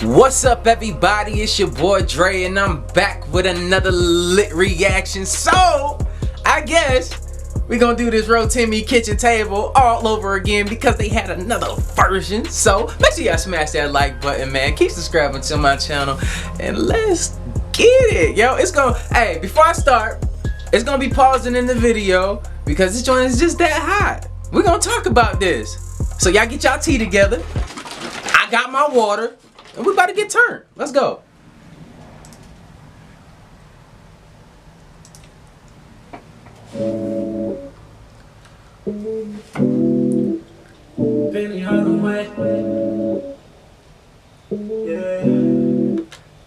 What's up, everybody? It's your boy Dre, and I'm back with another lit reaction. So, I guess we're gonna do this Rotimi kitchen table all over again because they had another version. So, make sure y'all smash that like button, man. Keep subscribing to my channel, and let's get it, yo. It's gonna, hey, before I start, it's gonna be pausing in the video because this joint is just that hot. We're gonna talk about this. So, y'all get y'all tea together. I got my water. And we about to get turned. Let's go.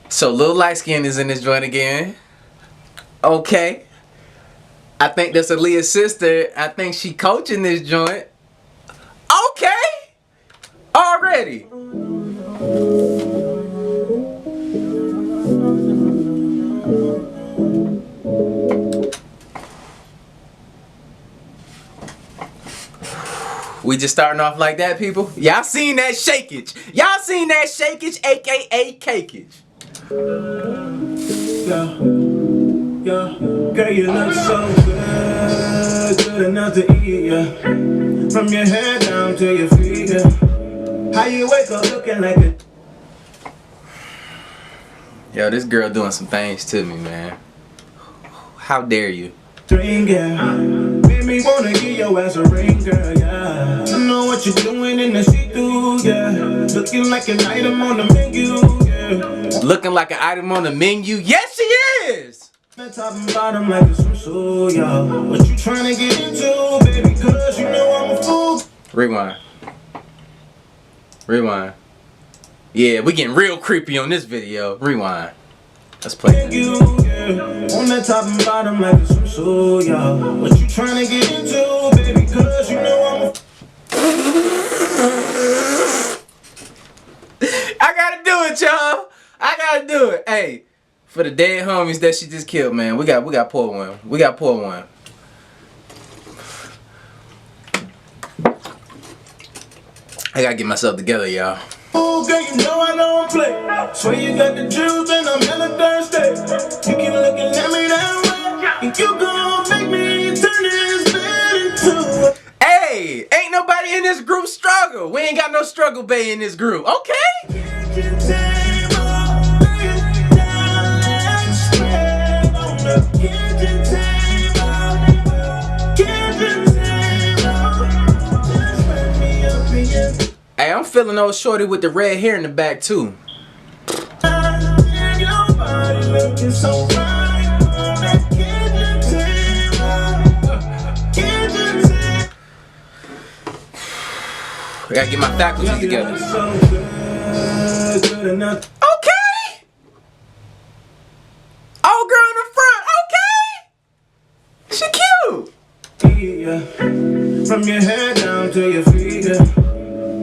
So Lil Light Skin is in this joint again. Okay. I think that's Aliya's sister. I think she coaching this joint. Okay. Already. We just starting off like that, people. Y'all seen that shakeage. Y'all seen that shakeage, aka cakeage. Girl, you look so good, good enough to eat, yeah. From your head down to your feet, yeah. How you wake up looking like a... Yo, this girl doing some things to me, man. How dare you? Drink, yeah. Made me wanna give your ass a ring, girl, yeah. I know what you're doing in the see-through, yeah. Looking like an item on the menu, yeah. Looking like an item on the menu? Yes, she is! The top and bottom like it's some soul, yeah. What you trying to get into, baby, cause you know I'm a fool. Rewind. Rewind. Yeah, we getting real creepy on this video. Rewind. Let's play. You, yeah. On the top and bottom like it's some soul, yeah. What you trying to get into, baby, cause you know I'm a... I gotta do it, y'all. I gotta do it. Hey, for the dead homies that she just killed, man. We got pour one. We got pour one. I gotta get myself together, y'all. Oh, girl, you know I don't play. Swear you got the juice and I'm hella thirsty. You keep looking at me that way, and you gon' make me turn this bed into a... Hey, ain't nobody in this group struggle. We ain't got no struggle bay in this group. Okay? Kitchen table, lay it down, let's spread on the kitchen table. Kitchen table, just let me up in your... Hey, I'm feeling old shorty with the red hair in the back too. And your body looking so fine on that kitchen table. Kitchen table. I gotta get my faculties together. So good, good enough. Okay. Old girl in the front. Okay. She cute. Yeah. From your head down to your feet, yeah.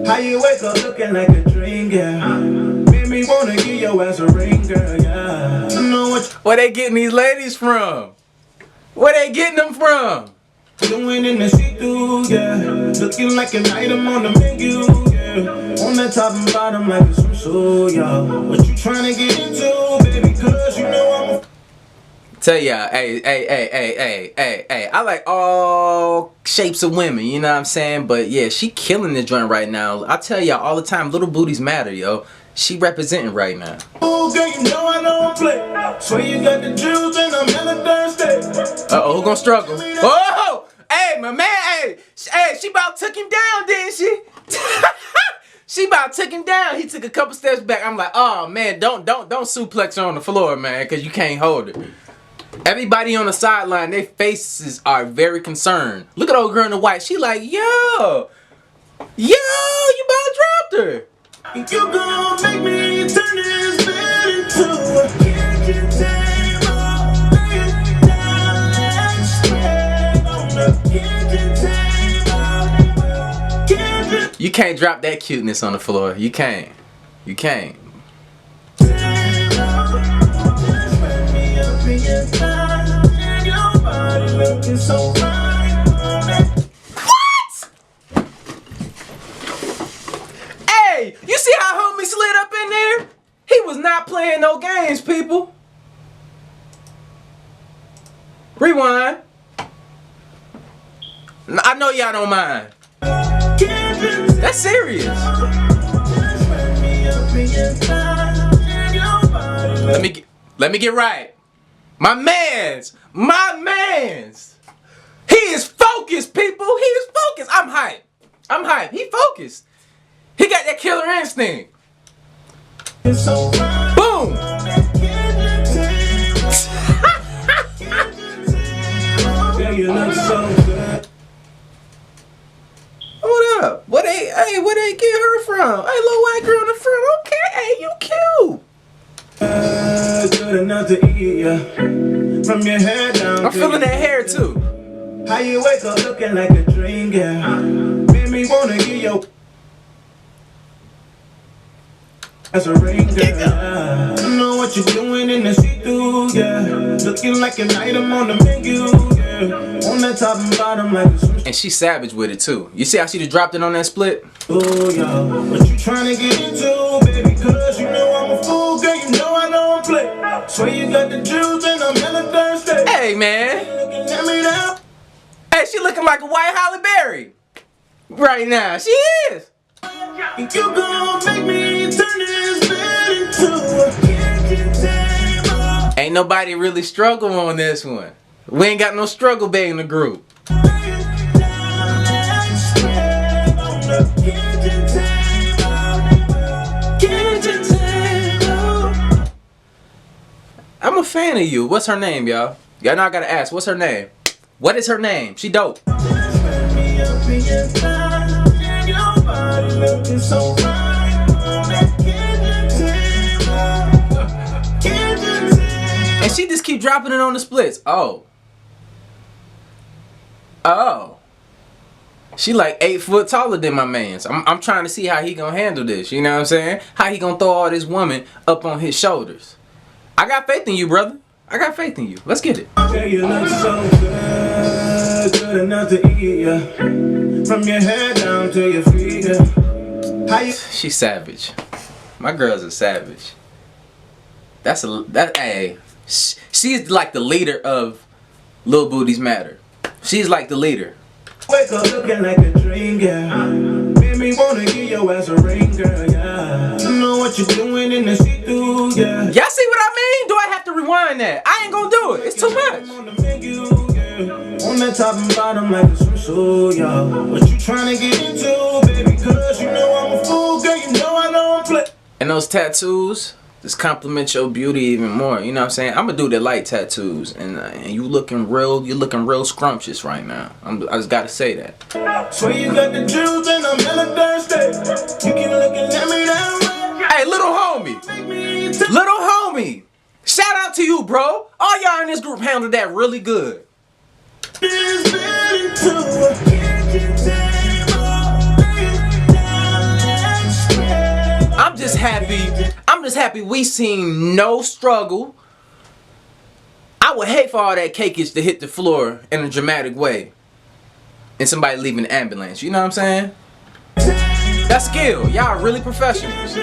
How you wake up looking like a drink, yeah. Made me wanna give your ass a ring, girl, yeah. You know what Where they getting these ladies from? Where they getting them from? you're doing in the see-through, yeah. Looking like an item on the menu, yeah. On the top and bottom like it's some soul, yeah. What you trying to get into, baby, cause you know I'm a... Tell y'all, hey, I like all shapes of women, you know what I'm saying? But yeah, she killing this joint right now. I tell y'all all the time, little booties matter, yo. She representing right now. Oh, girl, you know I don't play. Swear you got the juice and I'm hella thirsty. Uh-oh, who gonna struggle? Oh! Hey, my man, hey, she about took him down, didn't she? She about took him down. He took a couple steps back. I'm like, oh man, don't suplex her on the floor, man, cause you can't hold it. Everybody on the sideline, their faces are very concerned. Look at old girl in the white. She like, yo, you about dropped her. You gon' make me turn this bed into a kitchen table. Lay it down, let's spread on the kitchen table. Kitchen You can't drop that cuteness on the floor. You can't. You can't. table. Just let me up in your thighs, and your body looking so fine on that. What? Hey, you see how homie slid up in there? was not playing no games, people. Rewind. I know y'all don't mind. That's serious. Let me get right. My man's. He is focused, people. He is focused. I'm hyped. He focused. He got that killer instinct. Boom. Hold up. Where they get her from? Hey, little white girl in the front. Okay, hey, you cute. Good enough to eat ya. From your head down. I'm feeling that hair too. How you wake up looking like a dream, girl. Made me wanna give your as a ring, girl. You know what you're doing in the see-through, yeah. Looking like an item on the menu, yeah. On the top and bottom like a switch. And she's savage with it too. You see how she just dropped it on that split? Oh, yeah. What you trying to get into, baby? Cause you know I'm a fool, girl. You know I don't play. Swear you got the juice and I'm hella thirsty. Hey, man. Looking at me now. Hey, she looking like a white Halle Berry right now. She is. You gon' make me turn this bed into a kitchen table. Ain't nobody really struggle on this one. We ain't got no struggle bag in the group. I'm a fan of you. What's her name, y'all? Y'all know I gotta ask. What's her name? What is her name? She dope. And she just keep dropping it on the splits. Oh. She like 8 foot taller than my man's. I'm trying to see how he gonna handle this. You know what I'm saying? How he gonna throw all this woman up on his shoulders. I got faith in you, brother. I got faith in you. Let's get it. Yeah, you look so good, good enough to eat ya. From your head down to your feet, yeah. How you? She's savage. My girl's a savage. Hey, she's like the leader of Lil Booties Matter. She's like the leader. Wake up looking like a dream, girl. Made me wanna give your ass a ring, girl, yeah. You know what you're doing in the see-through, yeah. Y'all see what I mean? Do I have to rewind that? I ain't gonna do it. It's too much. On the menu, yeah. On the top and bottom like a swimsuit, yeah. What you trying to get into, baby? Cause you know I'm a fool, girl. You know I don't play. And those tattoos just compliment your beauty even more. You know what I'm saying? I'm a dude that like tattoos, and you're looking real scrumptious right now. I just gotta say that. Swear you got the juice and I'm hella thirsty. You keep looking at me that way. Hey, little homie, shout out to you, bro. All y'all in this group handled that really good. I'm just happy we seen no struggle. I would hate for all that cakeage to hit the floor in a dramatic way and somebody leaving the ambulance. You know what I'm saying? That's skill. Y'all are really professionals.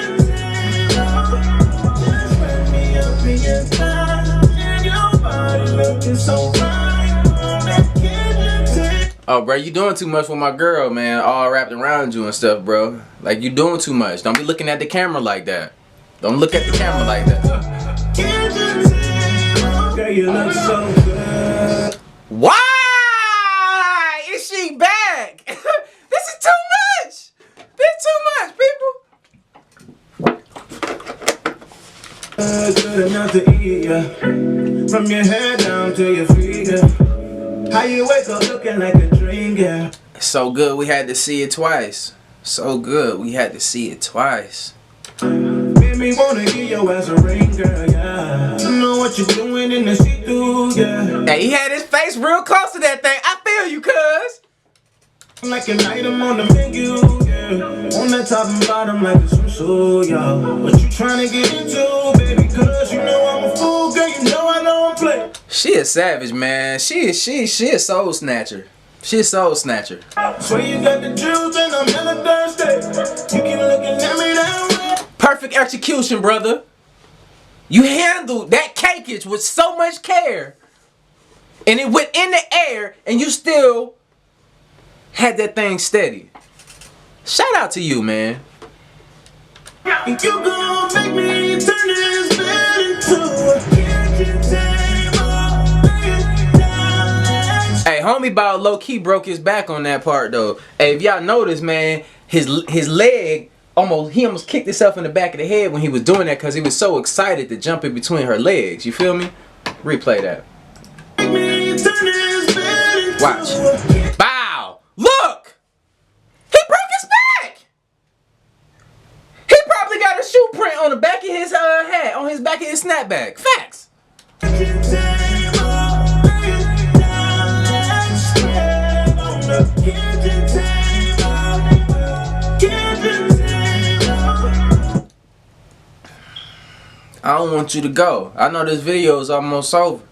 Oh, bro, you doing too much with my girl, man. All wrapped around you and stuff, bro. Like, you doing too much. Don't be looking at the camera like that. Don't look at the camera like that. Girl, you look so good. Why is she back? This is too much. This is too much, people. Good enough to eat ya. From your head down to your feet, yeah. How you wake up looking like a dream, girl. So good we had to see it twice. So good we had to see it twice. Made me wanna give your ass a ring, girl, yeah. You know what you're doing in the see-through, yeah. Hey, he had his face real close to that thing. I feel you, cuz. Like an item on the menu, yeah. On the top and bottom like a swimsuit, yeah. What you trying to get into, baby? Cause you know I'm a fool, girl. You know I don't play. She is savage, man. She a soul snatcher. She a soul snatcher. Swear you got the juice and I'm hella thirsty. You keep looking at me that way. Perfect execution, brother. You handled that cakeage with so much care, and it went in the air, and you still had that thing steady. Shout out to you, man. You gon' make me turn this bed into a kitchen table. Hey, homie about low key broke his back on that part though. Hey, if y'all notice, man, his leg he almost kicked himself in the back of the head when he was doing that because he was so excited to jump in between her legs. You feel me? Replay that. Watch. Bow. Look. He broke his back. He probably got a shoe print on the back of his hat, on his back of his snapback. Facts. I don't want you to go. I know this video is almost over,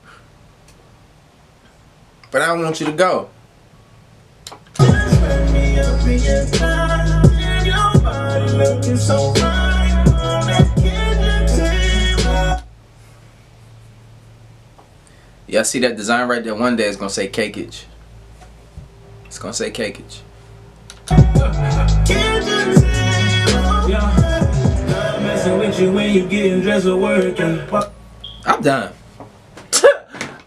but I don't want you to go. Y'all see that design right there? One day it's gonna say cakeage. It's gonna say cakeage. I'm done.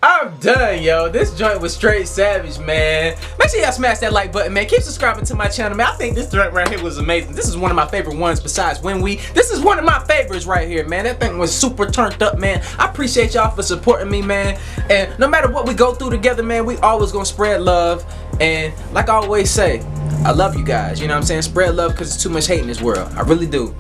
I'm done, yo. This joint was straight savage, man. Make sure y'all smash that like button, man. Keep subscribing to my channel, man. I think this joint right here was amazing. This is one of my favorite ones besides When We. This is one of my favorites right here, man. That thing was super turned up, man. I appreciate y'all for supporting me, man. And no matter what we go through together, man, we always gonna spread love. And like I always say, I love you guys. You know what I'm saying? Spread love because there's too much hate in this world. I really do.